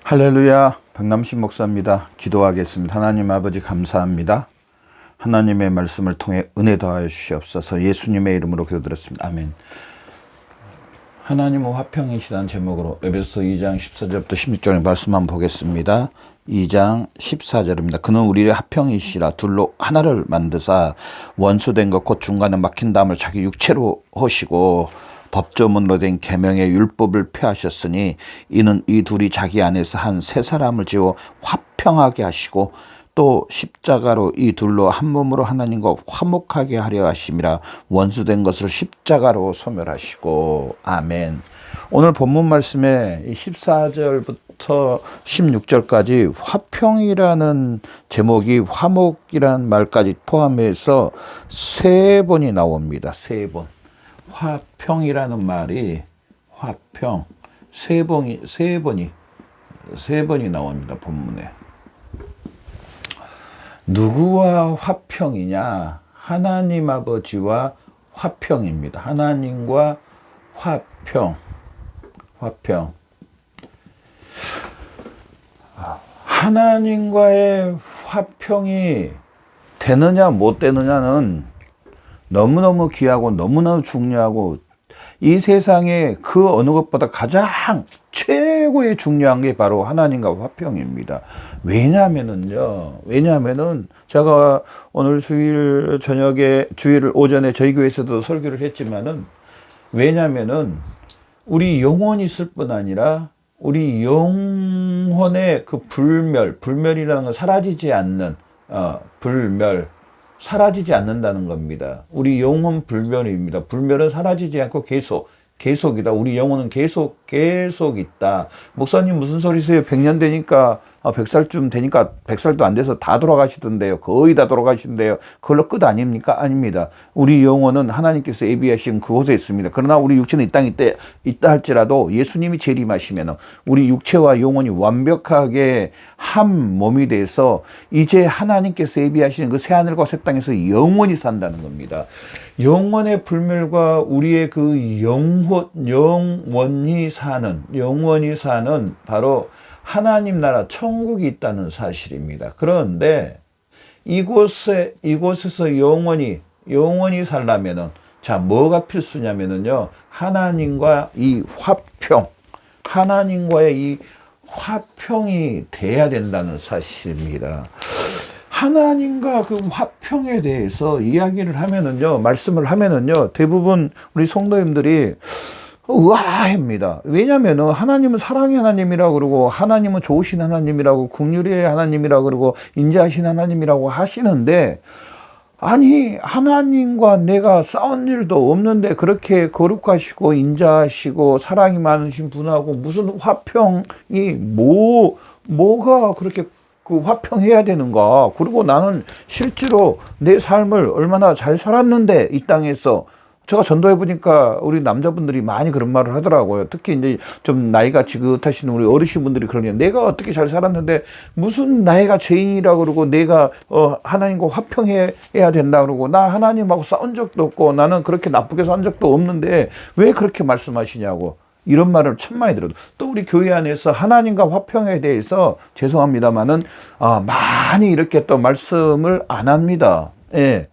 할렐루야, 박남신 목사입니다. 기도하겠습니다. 하나님 아버지 감사합니다. 하나님의 말씀을 통해 은혜 더하여 주시옵소서. 예수님의 이름으로 기도드렸습니다. 아멘. 하나님은 화평이시다는 제목으로 에베소 2장 14절부터 16절의 말씀 한번 보겠습니다. 2장 14절입니다. 그는 우리의 화평이시라 둘로 하나를 만드사 원수된 것 곧 중간에 막힌 담을 자기 육체로 하시고 법조문으로 된 계명의 율법을 폐하셨으니 이는 이 둘이 자기 안에서 한 세 사람을 지어 화평하게 하시고 또 십자가로 이 둘로 한 몸으로 하나님과 화목하게 하려 하심이라. 원수된 것을 십자가로 소멸하시고. 아멘. 오늘 본문 말씀에 14절부터 16절까지 화평이라는 제목이 화목이라는 말까지 포함해서 세 번이 나옵니다. 세 번. 화평이라는 말이 화평 세 번이 나옵니다. 본문에. 누구와 화평이냐? 하나님 아버지와 화평입니다. 하나님과 화평. 하나님과의 화평이 되느냐 못 되느냐는 너무너무 귀하고 너무너무 중요하고 이 세상에 그 어느 것보다 가장 최고의 중요한 게 바로 하나님과 화평입니다. 왜냐하면은 제가 오늘 주일 오전에 저희 교회에서도 설교를 했지만은, 왜냐하면은 우리 영혼이 있을 뿐 아니라 우리 영혼의 그 불멸이라는 건 사라지지 않는 사라지지 않는다는 겁니다. 우리 영혼 불멸입니다. 불멸은 사라지지 않고 계속이다. 우리 영혼은 계속 있다. 목사님 무슨 소리세요? 100년 되니까 100살쯤 되니까 100살도 안 돼서 다 돌아가시던데요. 거의 다 돌아가시는데요. 그걸로 끝 아닙니까? 아닙니다. 우리 영혼은 하나님께서 예비하신 그곳에 있습니다. 그러나 우리 육체는 이 땅에 있다 할지라도 예수님이 재림하시면 우리 육체와 영혼이 완벽하게 한 몸이 돼서 이제 하나님께서 예비하시는 그 새하늘과 새 땅에서 영원히 산다는 겁니다. 영원의 불멸과 우리의 그 영원히 사는 바로 하나님 나라 천국이 있다는 사실입니다. 그런데 이곳에서 영원히 살려면은, 자, 뭐가 필수냐면은요, 하나님과의 이 화평이 돼야 된다는 사실입니다. 하나님과 그 화평에 대해서 이야기를 하면은요, 말씀을 하면은요, 대부분 우리 성도님들이 의아합니다. 왜냐면은 하나님은 사랑의 하나님이라고 그러고, 하나님은 좋으신 하나님이라고, 긍휼의 하나님이라고 그러고, 인자하신 하나님이라고 하시는데, 아니, 하나님과 내가 싸운 일도 없는데 그렇게 거룩하시고 인자하시고 사랑이 많으신 분하고 무슨 화평이 뭐가 그렇게 그 화평해야 되는가? 그리고 나는 실제로 내 삶을 얼마나 잘 살았는데 이 땅에서. 제가 전도해 보니까 우리 남자분들이 많이 그런 말을 하더라고요. 특히 이제 좀 나이가 지긋하신 우리 어르신분들이 그러냐. 내가 어떻게 잘 살았는데 무슨 나이가 죄인이라 그러고 내가 하나님과 화평해야 된다 그러고, 나 하나님하고 싸운 적도 없고 나는 그렇게 나쁘게 산 적도 없는데 왜 그렇게 말씀하시냐고. 이런 말을 참 많이 들어도, 또 우리 교회 안에서 하나님과 화평에 대해서 죄송합니다만은 많이 이렇게 또 말씀을 안 합니다. 예,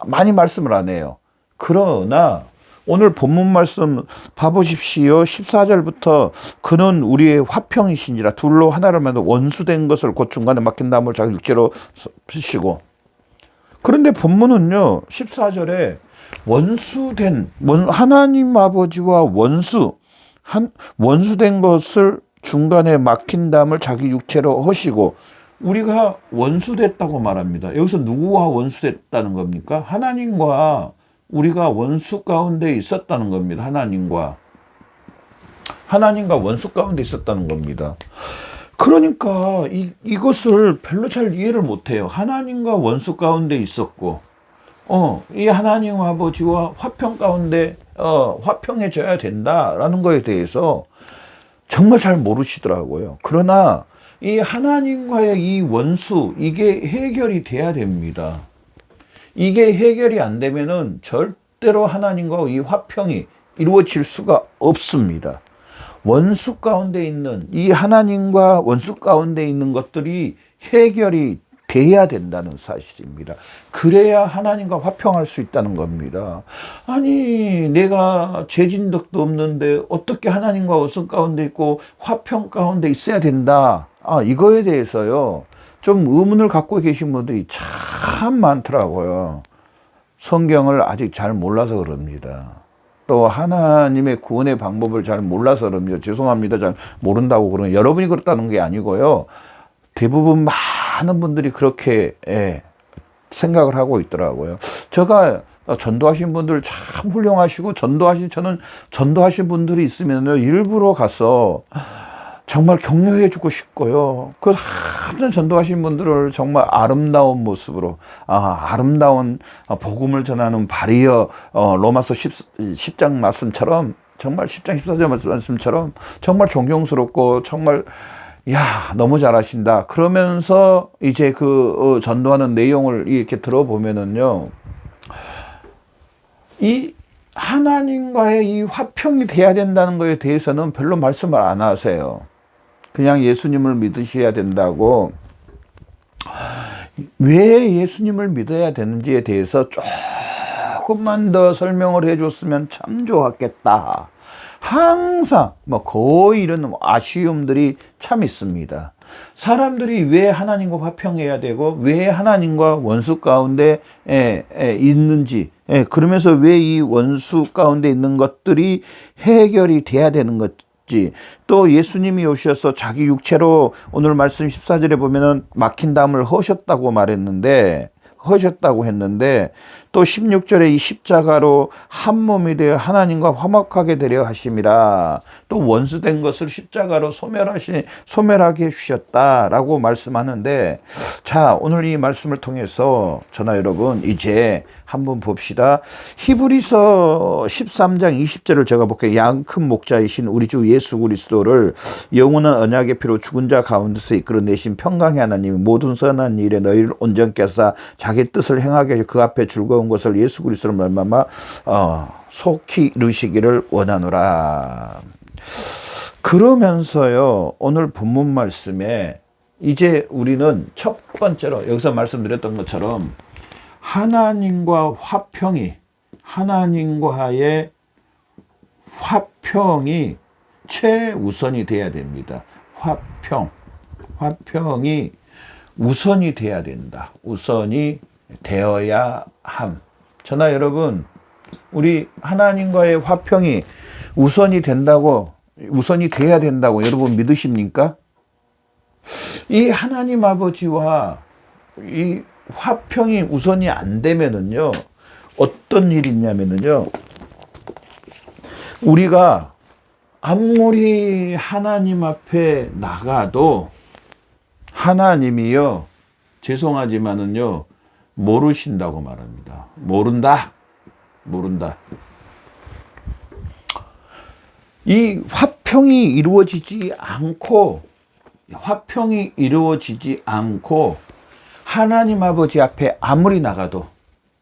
많이 말씀을 안 해요. 그러나 오늘 본문 말씀 봐보십시오. 14절부터 그는 우리의 화평이신지라 둘로 하나를 만들어 원수된 것을 곧 중간에 막힌 담을 자기 육체로 쓰시고. 그런데 본문은요, 14절에 하나님 아버지와 원수된 것을 중간에 막힌 담을 자기 육체로 하시고, 우리가 원수됐다고 말합니다. 여기서 누구와 원수됐다는 겁니까? 하나님과 우리가 원수 가운데 있었다는 겁니다. 하나님과 원수 가운데 있었다는 겁니다. 그러니까 이것을 별로 잘 이해를 못해요. 하나님과 원수 가운데 있었고, 이 하나님 아버지와 화평 가운데 화평해져야 된다라는 거에 대해서 정말 잘 모르시더라고요. 그러나 이 하나님과의 이 원수, 이게 해결이 돼야 됩니다. 이게 해결이 안 되면은 절대로 하나님과 이 화평이 이루어질 수가 없습니다. 원수 가운데 있는 이 하나님과 원수 가운데 있는 것들이 해결이 돼야 된다는 사실입니다. 그래야 하나님과 화평할 수 있다는 겁니다. 아니 내가 죄진 적도 없는데 어떻게 하나님과 원수 가운데 있고 화평 가운데 있어야 된다. 이거에 대해서요 좀 의문을 갖고 계신 분들이 참 많더라고요. 성경을 아직 잘 몰라서 그럽니다. 또 하나님의 구원의 방법을 잘 몰라서 그럽니다. 죄송합니다. 잘 모른다고 그러는 여러분이 그렇다는 게 아니고요. 대부분 많은 분들이 그렇게 생각을 하고 있더라고요. 제가 전도하신 분들 참 훌륭하시고 저는 전도하신 분들이 있으면 일부러 가서 정말 격려해 주고 싶고요. 그 하는 전도하신 분들을 정말 아름다운 모습으로 아름다운 복음을 전하는 바리어 로마서 10장 말씀처럼 정말 10장 14절 말씀처럼 정말 존경스럽고 정말 너무 잘하신다. 그러면서 이제 그 전도하는 내용을 이렇게 들어보면은요. 이 하나님과의 이 화평이 돼야 된다는 것에 대해서는 별로 말씀을 안 하세요. 그냥 예수님을 믿으셔야 된다고. 왜 예수님을 믿어야 되는지에 대해서 조금만 더 설명을 해줬으면 참 좋았겠다. 항상 거의 이런 아쉬움들이 참 있습니다. 사람들이 왜 하나님과 화평해야 되고 왜 하나님과 원수 가운데 있는지, 그러면서 왜 이 원수 가운데 있는 것들이 해결이 돼야 되는 건지, 또 예수님이 오셔서 자기 육체로 오늘 말씀 14절에 보면은 막힌 담을 허셨다고 했는데 또 16절에 이 십자가로 한 몸이 되어 하나님과 화목하게 되려 하심이라. 또 원수된 것을 십자가로 소멸하게 해주셨다라고 말씀하는데, 자 오늘 이 말씀을 통해서 저나 여러분 이제 한번 봅시다. 히브리서 13장 20절을 제가 볼게요. 양 큰 목자이신 우리 주 예수 그리스도를 영원한 언약의 피로 죽은 자 가운데서 이끌어내신 평강의 하나님이 모든 선한 일에 너희를 온전케 하사 자기 뜻을 행하게 하시고 그 앞에 즐거운 것을 예수 그리스도로 말미암아 속히 이루시기를 원하노라. 그러면서요 오늘 본문 말씀에 이제 우리는 첫 번째로 여기서 말씀드렸던 것처럼 하나님과의 화평이 최우선이 돼야 됩니다. 화평이 우선이 돼야 된다. 우선이 되어야 함. 저나 여러분, 우리 하나님과의 화평이 우선이 돼야 된다고 여러분 믿으십니까? 이 하나님 아버지와 이 화평이 우선이 안 되면은요, 어떤 일이 있냐면은요, 우리가 아무리 하나님 앞에 나가도 하나님이요, 죄송하지만은요, 모르신다고 말합니다. 모른다. 이 화평이 이루어지지 않고 하나님 아버지 앞에 아무리 나가도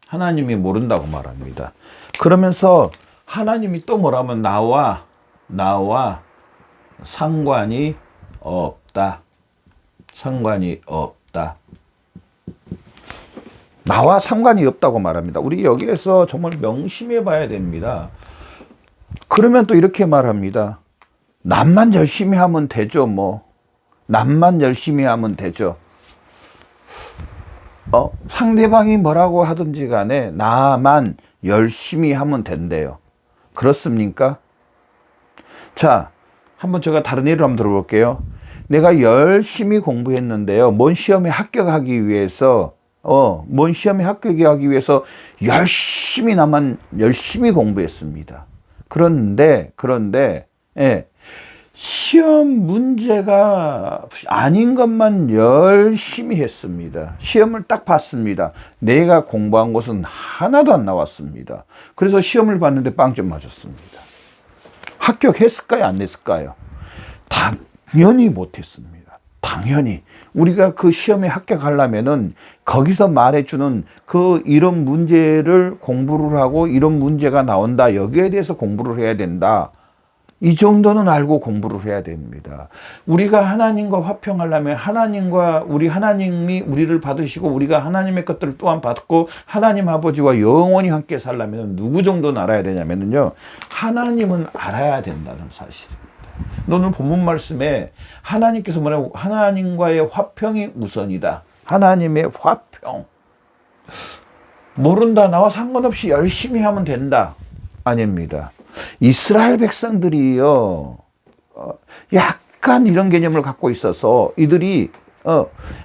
하나님이 모른다고 말합니다. 그러면서 하나님이 또 뭐라면 나와 상관이 없다. 나와 상관이 없다고 말합니다. 우리 여기에서 정말 명심해 봐야 됩니다. 그러면 또 이렇게 말합니다. 남만 열심히 하면 되죠, 남만 열심히 하면 되죠. 상대방이 뭐라고 하든지 간에 나만 열심히 하면 된대요. 그렇습니까? 자, 한번 제가 다른 예를 한번 들어볼게요. 내가 열심히 공부했는데요. 뭔 시험에 합격하기 위해서 나만 열심히 공부했습니다. 그런데 시험 문제가 아닌 것만 열심히 했습니다. 시험을 딱 봤습니다. 내가 공부한 것은 하나도 안 나왔습니다. 그래서 시험을 봤는데 빵점 맞았습니다. 합격했을까요? 안 했을까요? 당연히 못했습니다. 당연히. 우리가 그 시험에 합격하려면은 거기서 말해주는 이런 문제를 공부를 하고 이런 문제가 나온다. 여기에 대해서 공부를 해야 된다. 이 정도는 알고 공부를 해야 됩니다. 우리가 하나님과 화평하려면 하나님과 하나님이 우리를 받으시고 우리가 하나님의 것들을 또한 받고 하나님 아버지와 영원히 함께 살려면 누구 정도는 알아야 되냐면요. 하나님은 알아야 된다는 사실입니다. 오늘 본문 말씀에 하나님께서 뭐냐고 하나님과의 화평이 우선이다. 하나님의 화평. 모른다. 나와 상관없이 열심히 하면 된다. 아닙니다. 이스라엘 백성들이요, 약간 이런 개념을 갖고 있어서 이들이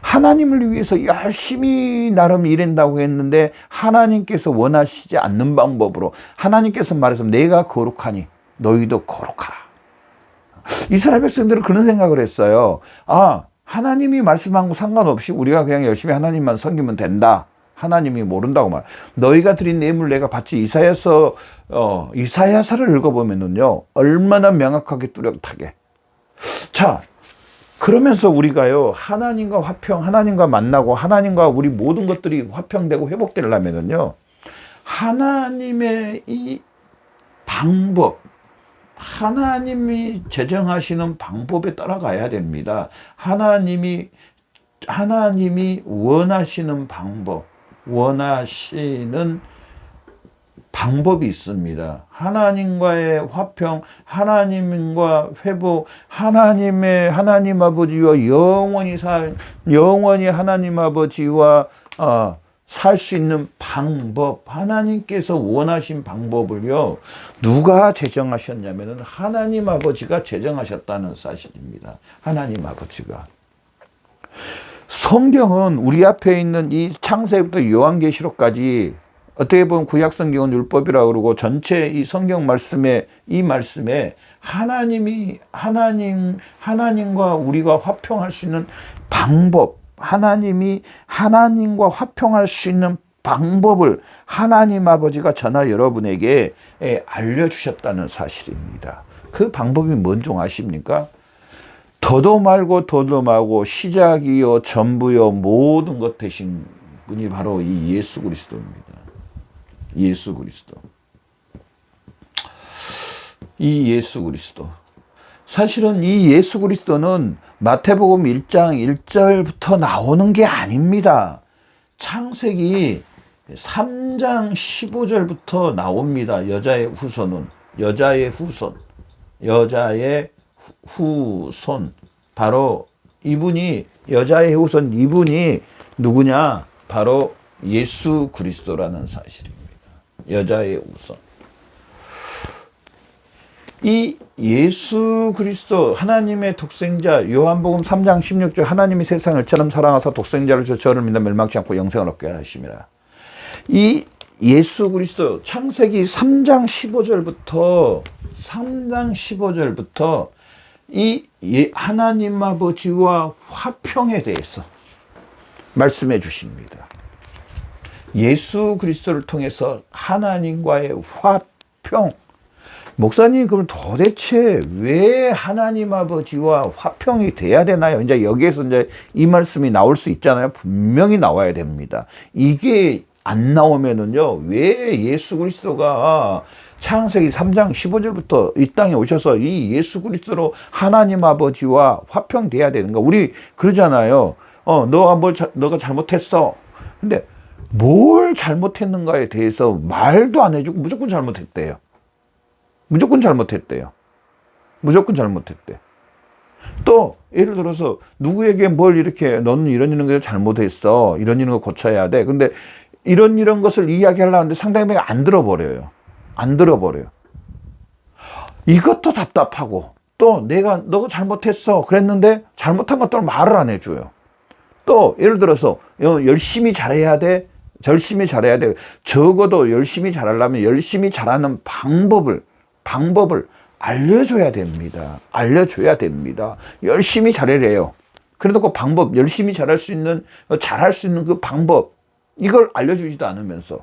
하나님을 위해서 열심히 나름 일한다고 했는데 하나님께서 원하시지 않는 방법으로 하나님께서 말해서 내가 거룩하니 너희도 거룩하라. 이스라엘 백성들은 그런 생각을 했어요. 아, 하나님이 말씀한 거 상관없이 우리가 그냥 열심히 하나님만 섬기면 된다. 하나님이 모른다고 말. 너희가 드린 예물 내가 받지. 이사야서를 읽어보면은요, 얼마나 명확하게 뚜렷하게. 자, 그러면서 우리가요, 하나님과 화평, 하나님과 만나고 하나님과 우리 모든 것들이 화평되고 회복되려면은요, 하나님의 이 방법, 하나님이 제정하시는 방법에 따라가야 됩니다. 하나님이 원하시는 방법이 있습니다. 하나님과의 화평, 하나님과 회복, 하나님 아버지와 영원히 하나님 아버지와 살 수 있는 방법, 하나님께서 원하신 방법을요, 누가 제정하셨냐면은 하나님 아버지가 제정하셨다는 사실입니다. 하나님 아버지가. 성경은 우리 앞에 있는 이 창세기부터 요한계시록까지 어떻게 보면 구약성경은 율법이라고 그러고 전체 이 성경 말씀에 이 말씀에 하나님과 우리가 화평할 수 있는 방법, 하나님이 하나님과 화평할 수 있는 방법을 하나님 아버지가 저나 여러분에게 알려주셨다는 사실입니다. 그 방법이 뭔지 아십니까? 더도 말고 더도 말고 시작이요 전부요 모든 것 되신 분이 바로 이 예수 그리스도입니다. 예수 그리스도. 이 예수 그리스도. 사실은 이 예수 그리스도는 마태복음 1장 1절부터 나오는 게 아닙니다. 창세기 3장 15절부터 나옵니다. 여자의 후손. 바로 이분이 여자의 후손 이분이 누구냐? 바로 예수 그리스도라는 사실입니다. 여자의 후손. 이 예수 그리스도 하나님의 독생자 요한복음 3장 16절 하나님이 세상을 처럼 사랑하사 독생자를 줘 저를 믿는 멸망치 않고 영생을 얻게 하심이라. 이 예수 그리스도 창세기 3장 15절부터 이 하나님 아버지와 화평에 대해서 말씀해 주십니다. 예수 그리스도를 통해서 하나님과의 화평. 목사님, 그럼 도대체 왜 하나님 아버지와 화평이 돼야 되나요? 이제 여기에서 이제 이 말씀이 나올 수 있잖아요. 분명히 나와야 됩니다. 이게 안 나오면은요, 왜 예수 그리스도가 창세기 3장 15절부터 이 땅에 오셔서 이 예수 그리스도로 하나님 아버지와 화평돼야 되는가? 우리 그러잖아요. 너가 잘못했어. 근데 뭘 잘못했는가에 대해서 말도 안 해주고 무조건 잘못했대요. 무조건 잘못했대. 또 예를 들어서 누구에게 뭘 이렇게 너는 이런 거 잘못했어. 이런 거 고쳐야 돼. 근데 이런 것을 이야기하려고 하는데 상대방이 안 들어버려요. 이것도 답답하고 또 너가 잘못했어. 그랬는데 잘못한 것들을 말을 안 해줘요. 또 예를 들어서 열심히 잘해야 돼. 적어도 열심히 잘하려면 열심히 잘하는 방법을 알려줘야 됩니다. 열심히 잘해래요. 그래도 그 방법, 열심히 잘할 수 있는 그 방법, 이걸 알려주지도 않으면서.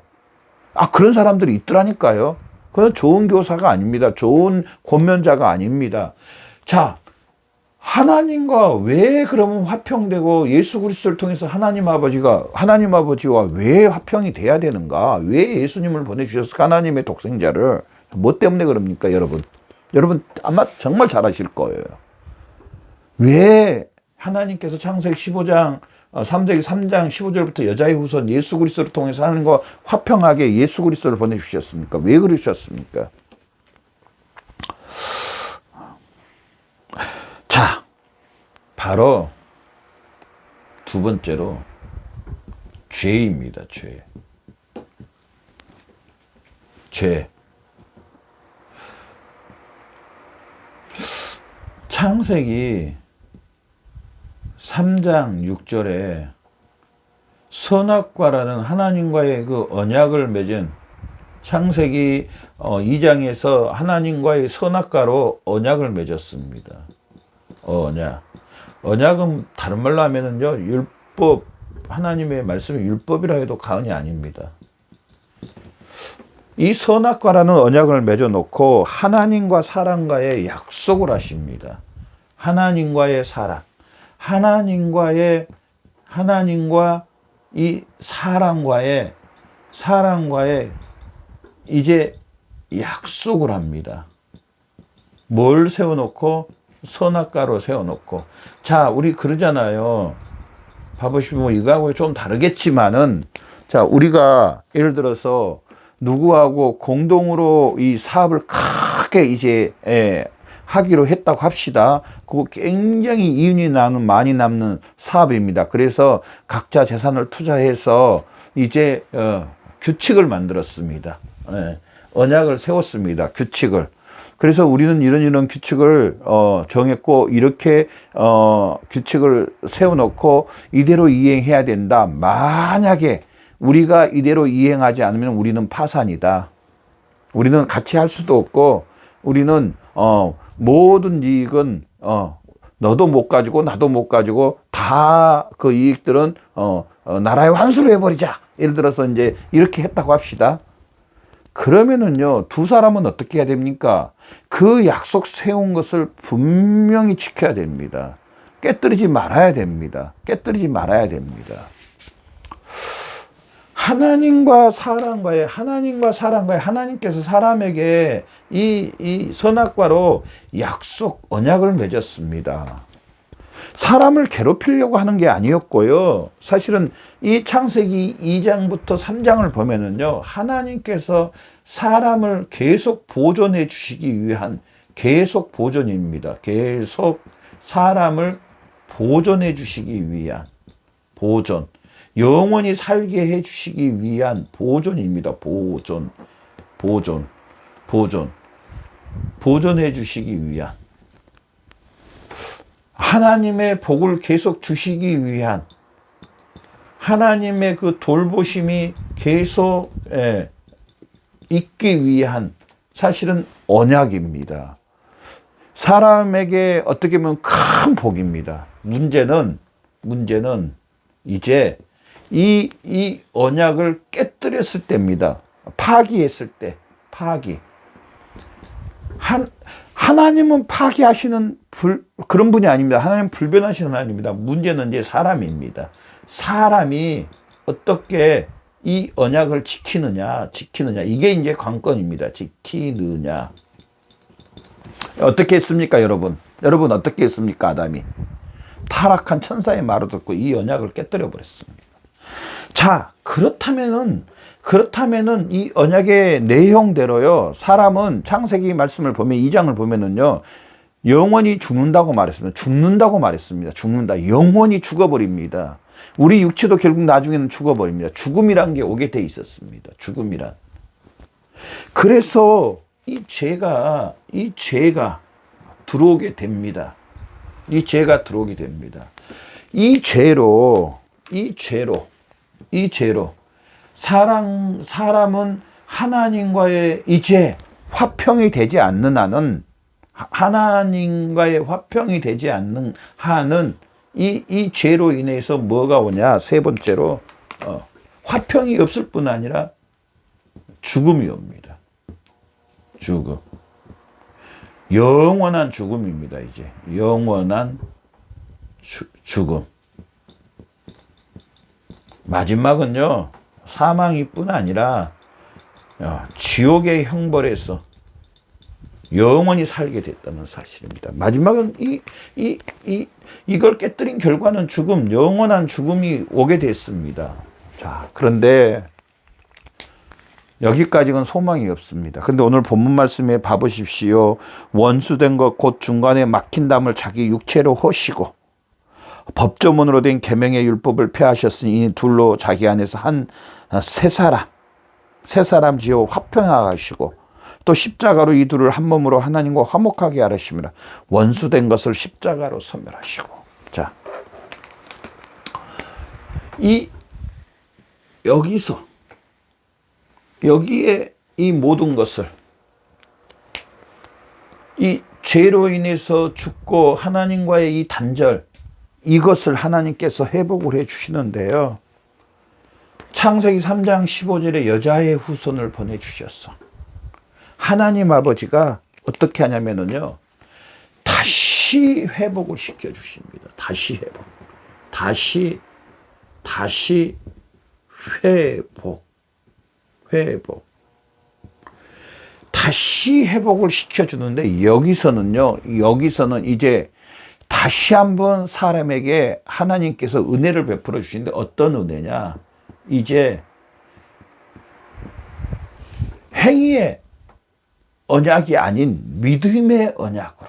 그런 사람들이 있더라니까요. 그건 좋은 교사가 아닙니다. 좋은 권면자가 아닙니다. 자, 하나님과 왜 그러면 화평되고 예수 그리스도를 통해서 하나님 아버지와 왜 화평이 돼야 되는가? 왜 예수님을 보내주셨을까? 하나님의 독생자를. 뭐 때문에 그럽니까, 여러분? 여러분 아마 정말 잘 아실 거예요. 왜 하나님께서 창세기 15장 3세기 3장 15절부터 여자의 후손 예수 그리스도를 통해서 하나님과 화평하게 예수 그리스도를 보내주셨습니까? 왜 그러셨습니까? 자, 바로 두 번째로 죄입니다. 죄. 창세기 3장 6절에 선악과라는 하나님과의 그 언약을 맺은 창세기 2장에서 하나님과의 선악과로 언약을 맺었습니다. 언약은 다른 말로 하면은요, 율법, 하나님의 말씀이 율법이라 해도 과언이 아닙니다. 이 선악과라는 언약을 맺어놓고 하나님과 사람과의 약속을 하십니다. 하나님과의 사랑, 하나님과 이 사람과의 이제 약속을 합니다. 뭘 세워놓고? 선악과로 세워놓고. 자, 우리 그러잖아요. 봐보시면 이거하고 좀 다르겠지만은, 자, 우리가 예를 들어서 누구하고 공동으로 이 사업을 크게 이제 하기로 했다고 합시다. 그거 굉장히 이윤이 많이 남는 사업입니다. 그래서 각자 재산을 투자해서 이제 규칙을 만들었습니다. 언약을 세웠습니다. 규칙을. 그래서 우리는 이런 규칙을 정했고 이렇게 규칙을 세워놓고 이대로 이행해야 된다. 만약에 우리가 이대로 이행하지 않으면 우리는 파산이다. 우리는 같이 할 수도 없고 우리는 모든 이익은 너도 못 가지고 나도 못 가지고 다 그 이익들은 나라에 환수를 해버리자. 예를 들어서 이제 이렇게 했다고 합시다. 그러면은요, 두 사람은 어떻게 해야 됩니까? 그 약속 세운 것을 분명히 지켜야 됩니다. 깨뜨리지 말아야 됩니다. 하나님과 사람과의 하나님께서 사람에게 이 선악과로 약속, 언약을 맺었습니다. 사람을 괴롭히려고 하는 게 아니었고요. 사실은 이 창세기 2장부터 3장을 보면은요, 하나님께서 사람을 계속 보존해 주시기 위한 계속 보존입니다. 계속 사람을 보존해 주시기 위한 보존. 영원히 살게 해 주시기 위한 보존입니다. 보존해 주시기 위한. 하나님의 복을 계속 주시기 위한, 하나님의 그 돌보심이 계속 있기 위한 사실은 언약입니다. 사람에게 어떻게 보면 큰 복입니다. 문제는 이제 이 언약을 깨뜨렸을 때입니다. 파기했을 때, 하나님은 파기하시는 그런 분이 아닙니다. 하나님은 불변하시는 하나님입니다. 문제는 이제 사람입니다. 사람이 어떻게 이 언약을 지키느냐. 이게 이제 관건입니다. 지키느냐. 어떻게 했습니까, 여러분? 여러분 어떻게 했습니까, 아담이? 타락한 천사의 말을 듣고 이 언약을 깨뜨려 버렸습니다. 자, 그렇다면은 이 언약의 내용대로요, 사람은 창세기 말씀을 보면 2장을 보면은요, 영원히 죽는다고 말했습니다. 죽는다. 영원히 죽어버립니다. 우리 육체도 결국 나중에는 죽어버립니다. 죽음이란 게 오게 돼 있었습니다. 죽음이란. 그래서 이 죄가 들어오게 됩니다. 이 죄로 사람은 하나님과의 이제 화평이 되지 않는 한은, 이 죄로 인해서 뭐가 오냐? 세 번째로 화평이 없을 뿐 아니라 죽음이 옵니다. 영원한 죽음입니다. 이제 영원한 죽음. 마지막은요, 사망이 뿐 아니라 지옥의 형벌에서 영원히 살게 됐다는 사실입니다. 마지막은 이걸 깨뜨린 결과는 죽음, 영원한 죽음이 오게 됐습니다. 자, 그런데 여기까지는 소망이 없습니다. 근데 오늘 본문 말씀에 봐보십시오. 원수된 것 곧 중간에 막힌 담을 자기 육체로 허시고 법조문으로 된 계명의 율법을 폐하셨으니 이 둘로 자기 안에서 한 세 사람 지어 화평하시고 또 십자가로 이 둘을 한 몸으로 하나님과 화목하게 하시니라. 원수된 것을 십자가로 소멸하시고. 자, 여기에 이 모든 것을 이 죄로 인해서 죽고 하나님과의 이 단절, 이것을 하나님께서 회복을 해 주시는데요. 창세기 3장 15절에 여자의 후손을 보내주셨어. 하나님 아버지가 어떻게 하냐면요, 다시 회복을 시켜주십니다. 다시 회복. 다시 회복. 다시 회복을 시켜주는데, 여기서는 이제 다시 한번 사람에게 하나님께서 은혜를 베풀어 주시는데, 어떤 은혜냐? 이제 행위의 언약이 아닌 믿음의 언약.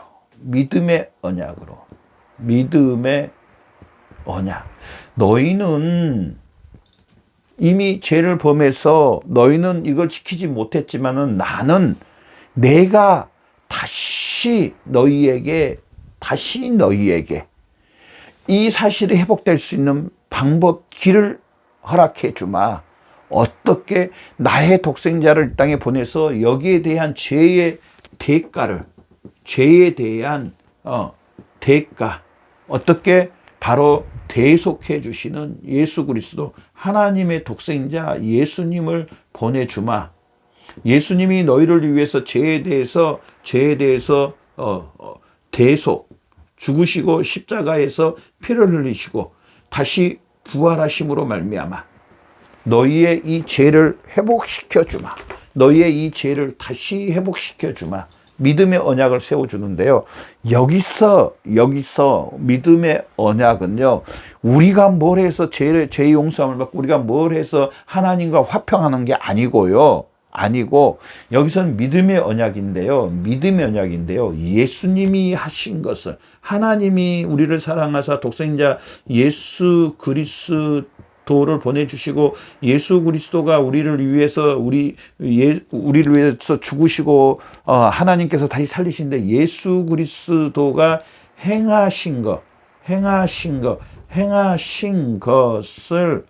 너희는 이미 죄를 범해서 너희는 이걸 지키지 못했지만은 나는 내가 다시 너희에게 이 사실이 회복될 수 있는 방법, 길을 허락해 주마. 어떻게? 나의 독생자를 이 땅에 보내서 여기에 대한 죄에 대한 대가, 어떻게? 바로 대속해 주시는 예수 그리스도, 하나님의 독생자 예수님을 보내주마. 예수님이 너희를 위해서 죄에 대해서 대속, 죽으시고 십자가에서 피를 흘리시고 다시 부활하심으로 말미암아 너희의 이 죄를 회복시켜 주마. 너희의 이 죄를 다시 회복시켜 주마. 믿음의 언약을 세워주는데요. 여기서 믿음의 언약은요, 우리가 뭘 해서 죄 용서함을 받고 우리가 뭘 해서 하나님과 화평하는 게 아니고 여기서는 믿음의 언약인데요. 예수님이 하신 것을, 하나님이 우리를 사랑하사 독생자 예수 그리스도를 보내주시고 예수 그리스도가 우리를 위해서 죽으시고 하나님께서 다시 살리신데, 예수 그리스도가 행하신 것을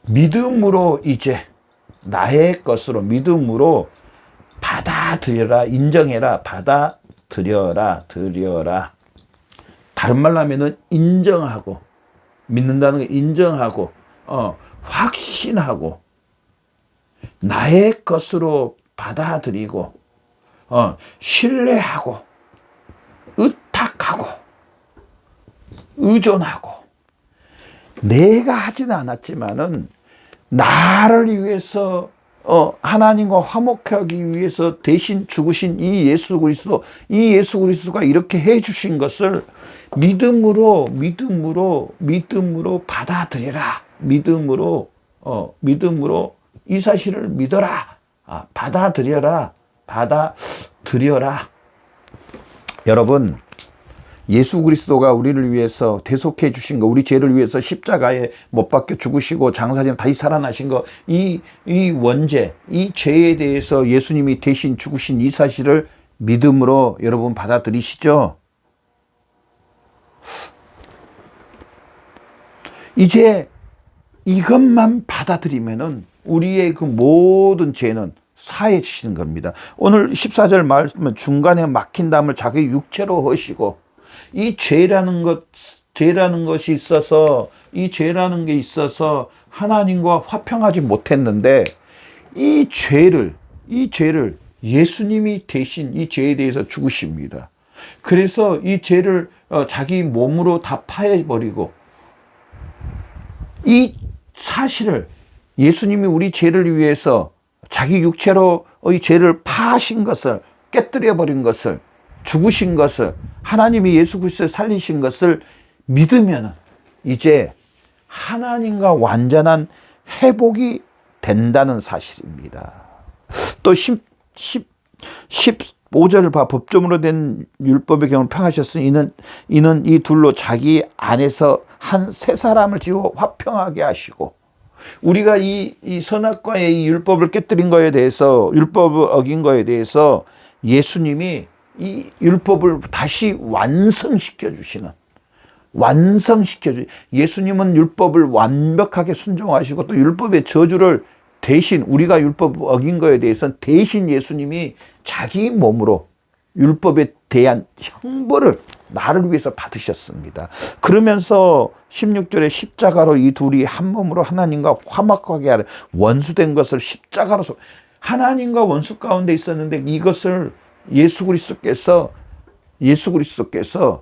믿음으로, 이제 나의 것으로 믿음으로 받아들여라, 인정해라, 받아들여라. 다른 말로 하면은 인정하고, 믿는다는 게 인정하고, 확신하고, 나의 것으로 받아들이고, 신뢰하고, 의탁하고, 의존하고, 내가 하지는 않았지만은 나를 위해서 하나님과 화목하기 위해서 대신 죽으신 이 예수 그리스도가 이렇게 해 주신 것을 믿음으로 받아들여라. 믿음으로 이 사실을 믿어라. 받아들여라. 여러분, 예수 그리스도가 우리를 위해서 대속해 주신 거, 우리 죄를 위해서 십자가에 못 박혀 죽으시고 장사지면 다시 살아나신 거, 이 원죄, 이 죄에 대해서 예수님이 대신 죽으신 이 사실을 믿음으로 여러분 받아들이시죠? 이제 이것만 받아들이면은 우리의 그 모든 죄는 사해지시는 겁니다. 오늘 14절 말씀은 중간에 막힌 담을 자기 육체로 허시고, 이 죄라는 것이 있어서, 이 죄라는 게 있어서 하나님과 화평하지 못했는데, 이 죄를 예수님이 대신 이 죄에 대해서 죽으십니다. 그래서 이 죄를 자기 몸으로 다 파해버리고, 이 사실을 예수님이 우리 죄를 위해서 자기 육체로 이 죄를 파하신 것을, 깨뜨려 버린 것을, 죽으신 것을, 하나님이 예수 그리스도에 살리신 것을 믿으면 이제 하나님과 완전한 회복이 된다는 사실입니다. 또 15절 봐. 법조문으로 된 율법의 경우를 평하셨으니 이는 이 둘로 자기 안에서 한 새 사람을 지어 화평하게 하시고, 우리가 이 선악과의 이 율법을 깨뜨린 거에 대해서, 율법을 어긴 거에 대해서 예수님이 이 율법을 다시 완성시켜 주시는, 예수님은 율법을 완벽하게 순종하시고 또 율법의 저주를 대신, 우리가 율법 어긴 거에 대해서는 대신 예수님이 자기 몸으로 율법에 대한 형벌을 나를 위해서 받으셨습니다. 그러면서 16절에 십자가로 이 둘이 한 몸으로 하나님과 화목하게 하려 원수된 것을 십자가로, 하나님과 원수 가운데 있었는데 이것을 예수 그리스도께서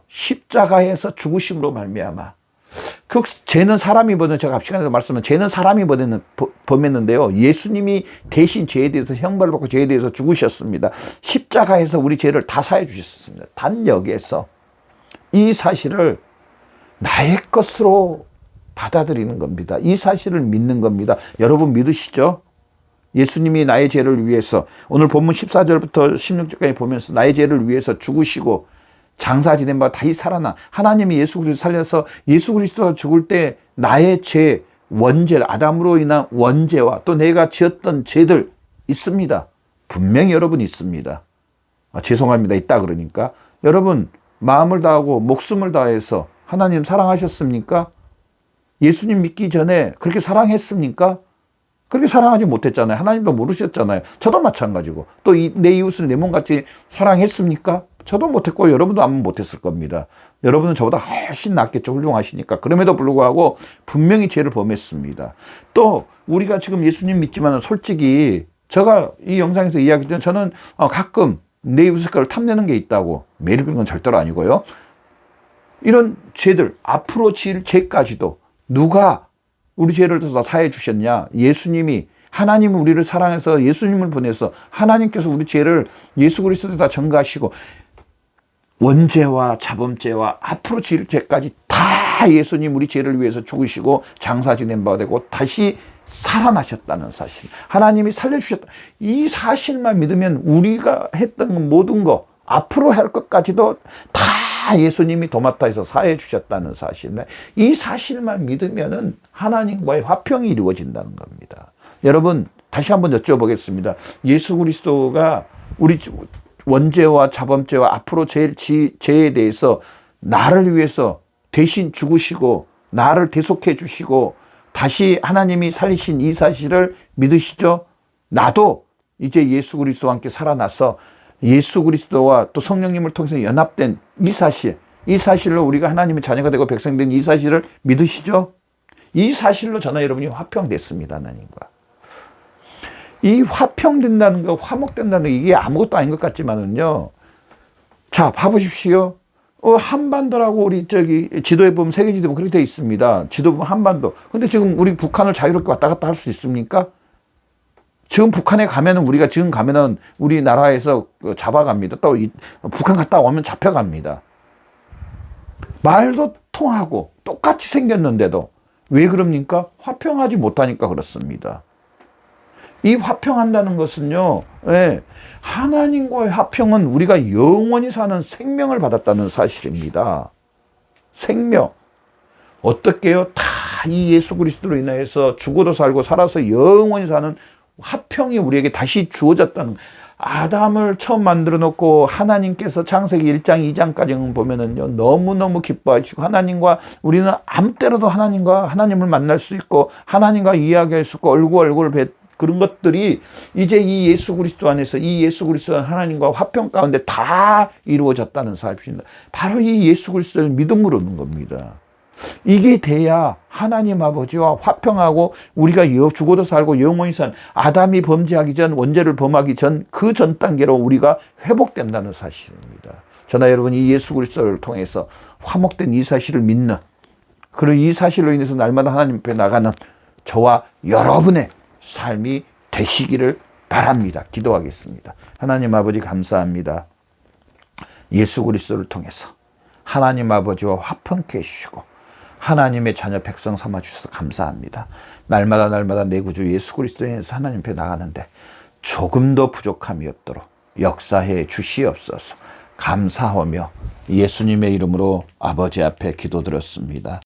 십자가에서 죽으심으로 말미암아, 그 죄는 사람이 범했는, 제가 앞 시간에도 말씀은 죄는 사람이 범했는데요, 예수님이 대신 죄에 대해서 형벌을 받고 죄에 대해서 죽으셨습니다. 십자가에서 우리 죄를 다 사해 주셨습니다. 단 여기에서 이 사실을 나의 것으로 받아들이는 겁니다. 이 사실을 믿는 겁니다. 여러분 믿으시죠? 예수님이 나의 죄를 위해서, 오늘 본문 14절부터 16절까지 보면서 나의 죄를 위해서 죽으시고 장사 지낸 바 다시 살아나, 하나님이 예수 그리스도 살려서 예수 그리스도가 죽을 때 나의 죄, 원죄, 아담으로 인한 원죄와 또 내가 지었던 죄들 있습니다. 분명히 여러분 있습니다. 죄송합니다. 있다 그러니까. 여러분 마음을 다하고 목숨을 다해서 하나님 사랑하셨습니까? 예수님 믿기 전에 그렇게 사랑했습니까? 그렇게 사랑하지 못했잖아요. 하나님도 모르셨잖아요. 저도 마찬가지고. 또 내 이웃을 내 몸같이 사랑했습니까? 저도 못했고 여러분도 아마 못했을 겁니다. 여러분은 저보다 훨씬 낫겠죠. 훌륭하시니까. 그럼에도 불구하고 분명히 죄를 범했습니다. 또 우리가 지금 예수님 믿지만 솔직히 제가 이 영상에서 이야기했던, 저는 가끔 내 이웃의 것을 탐내는 게 있다고, 매일 그런 건 절대로 아니고요. 이런 죄들, 앞으로 지을 죄까지도 누가 우리 죄를 다 사해 주셨냐? 예수님이, 하나님은 우리를 사랑해서 예수님을 보내서 하나님께서 우리 죄를 예수 그리스도에다 전가하시고 원죄와 자범죄와 앞으로 지을 죄까지 다 예수님 우리 죄를 위해서 죽으시고 장사 지낸 바 되고 다시 살아나셨다는 사실, 하나님이 살려주셨다, 이 사실만 믿으면 우리가 했던 모든 거, 앞으로 할 것까지도 다 예수님이 도맡아서 사해 주셨다는 사실, 이 사실만 믿으면은 하나님과의 화평이 이루어진다는 겁니다. 여러분 다시 한번 여쭤보겠습니다. 예수 그리스도가 우리 원죄와 자범죄와 앞으로 죄에 대해서 나를 위해서 대신 죽으시고 나를 대속해 주시고 다시 하나님이 살리신 이 사실을 믿으시죠? 나도 이제 예수 그리스도와 함께 살아나서 예수 그리스도와 또 성령님을 통해서 연합된 이 사실로 우리가 하나님의 자녀가 되고 백성된 이 사실을 믿으시죠? 이 사실로 저나 여러분이 화평됐습니다. 하나님과. 이 화평된다는 거, 화목된다는 거, 이게 아무것도 아닌 것 같지만은요. 자, 봐보십시오. 한반도라고 우리 지도에 보면, 세계 지도에 보면 그렇게 되어 있습니다. 지도 보면 한반도. 근데 지금 우리 북한을 자유롭게 왔다 갔다 할 수 있습니까? 지금 북한에 가면은, 우리가 지금 가면은 우리나라에서 잡아갑니다. 또 북한 갔다 오면 잡혀갑니다. 말도 통하고 똑같이 생겼는데도 왜 그럽니까? 화평하지 못하니까 그렇습니다. 이 화평한다는 것은요, 하나님과의 화평은 우리가 영원히 사는 생명을 받았다는 사실입니다. 생명. 어떻게요? 다 이 예수 그리스도로 인하여서 죽어도 살고 살아서 영원히 사는 화평이 우리에게 다시 주어졌다는, 아담을 처음 만들어 놓고 하나님께서 창세기 1장 2장까지 보면은요, 너무너무 기뻐하시고 하나님과, 우리는 아무 때라도 하나님을 만날 수 있고 하나님과 이야기할 수 있고 얼굴 그런 것들이 이제 이 예수 그리스도 안에서, 이 예수 그리스도 하나님과 화평 가운데 다 이루어졌다는 사실입니다. 바로 이 예수 그리스도를 믿음으로 얻는 겁니다. 이게 돼야 하나님 아버지와 화평하고 우리가 죽어도 살고 영원히 산, 아담이 범죄하기 전, 원죄를 범하기 전, 그 전 단계로 우리가 회복된다는 사실입니다. 저나 여러분이 이 예수 그리스도를 통해서 화목된 이 사실을 믿는, 그리고 이 사실로 인해서 날마다 하나님 앞에 나가는 저와 여러분의 삶이 되시기를 바랍니다. 기도하겠습니다. 하나님 아버지 감사합니다. 예수 그리스도를 통해서 하나님 아버지와 화평케 해주시고 하나님의 자녀 백성 삼아주셔서 감사합니다. 날마다 내 구주 예수 그리스도에 의해서 하나님 앞에 나가는데 조금 더 부족함이 없도록 역사해 주시옵소서. 감사하며 예수님의 이름으로 아버지 앞에 기도드렸습니다.